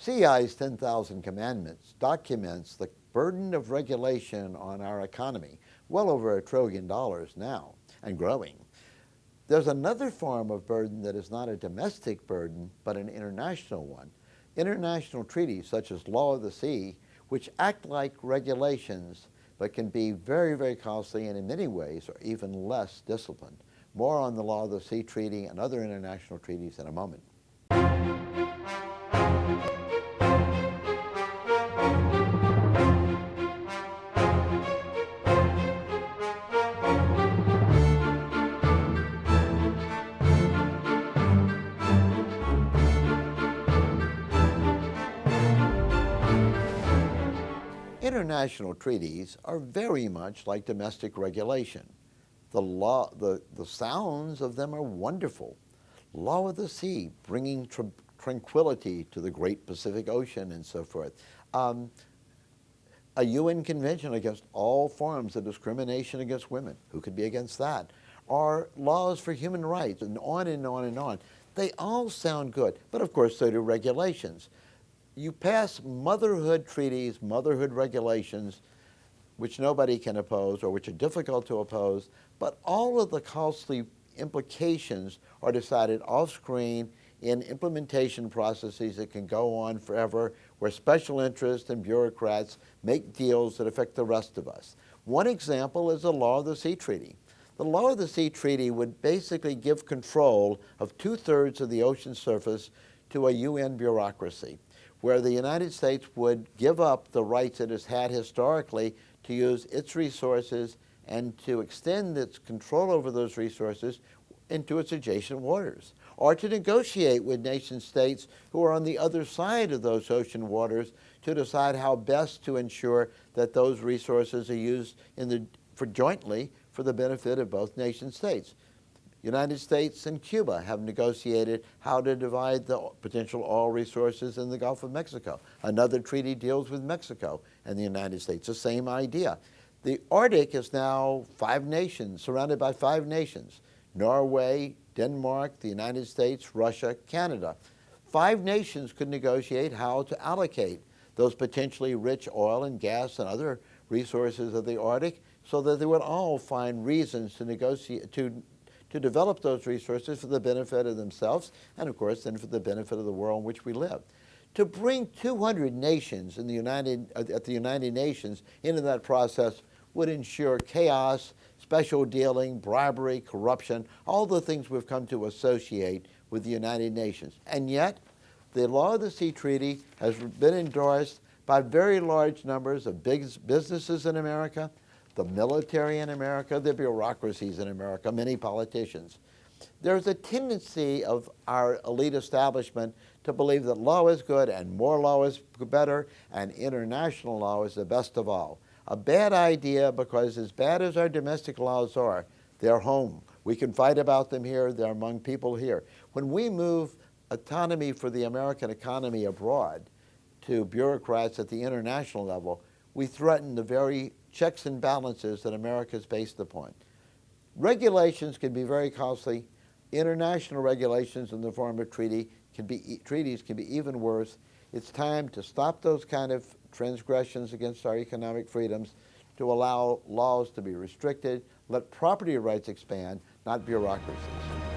CEI's 10,000 Commandments documents the burden of regulation on our economy, well over $1 trillion now, and growing. There's another form of burden that is not a domestic burden, but an international one. International treaties, such as Law of the Sea, which act like regulations, but can be very, very costly and in many ways are even less disciplined. More on the Law of the Sea Treaty and other international treaties in a moment. International treaties are very much like domestic regulation. The sounds of them are wonderful. Law of the Sea, bringing tranquility to the great Pacific Ocean and so forth. A UN Convention against all forms of discrimination against women. Who could be against that? Or laws for human rights, and on and on and on. They all sound good, but of course so do regulations. You pass motherhood treaties, motherhood regulations, which nobody can oppose or which are difficult to oppose, but all of the costly implications are decided off-screen in implementation processes that can go on forever, where special interests and bureaucrats make deals that affect the rest of us. One example is the Law of the Sea Treaty. The Law of the Sea Treaty would basically give control of 2/3 of the ocean surface to a UN bureaucracy, where the United States would give up the rights it has had historically to use its resources and to extend its control over those resources into its adjacent waters, or to negotiate with nation states who are on the other side of those ocean waters to decide how best to ensure that those resources are used jointly for the benefit of both nation states. United States and Cuba have negotiated how to divide the potential oil resources in the Gulf of Mexico. Another treaty deals with Mexico and the United States, the same idea. The Arctic is now 5 nations, surrounded by 5 nations: Norway, Denmark, the United States, Russia, Canada. 5 nations could negotiate how to allocate those potentially rich oil and gas and other resources of the Arctic so that they would all find reasons to negotiate, to develop those resources for the benefit of themselves and, of course, then for the benefit of the world in which we live. To bring 200 nations at the United Nations into that process would ensure chaos, special dealing, bribery, corruption, all the things we've come to associate with the United Nations. And yet, the Law of the Sea Treaty has been endorsed by very large numbers of big businesses in America, the military in America, the bureaucracies in America, many politicians. There's a tendency of our elite establishment to believe that law is good and more law is better and international law is the best of all. A bad idea, because as bad as our domestic laws are, they're home. We can fight about them here. They're among people here. When we move autonomy for the American economy abroad to bureaucrats at the international level, we threaten the very checks and balances that America is based upon. Regulations can be very costly. International regulations in the form of treaties can be even worse. It's time to stop those kind of transgressions against our economic freedoms, to allow laws to be restricted, let property rights expand, not bureaucracies.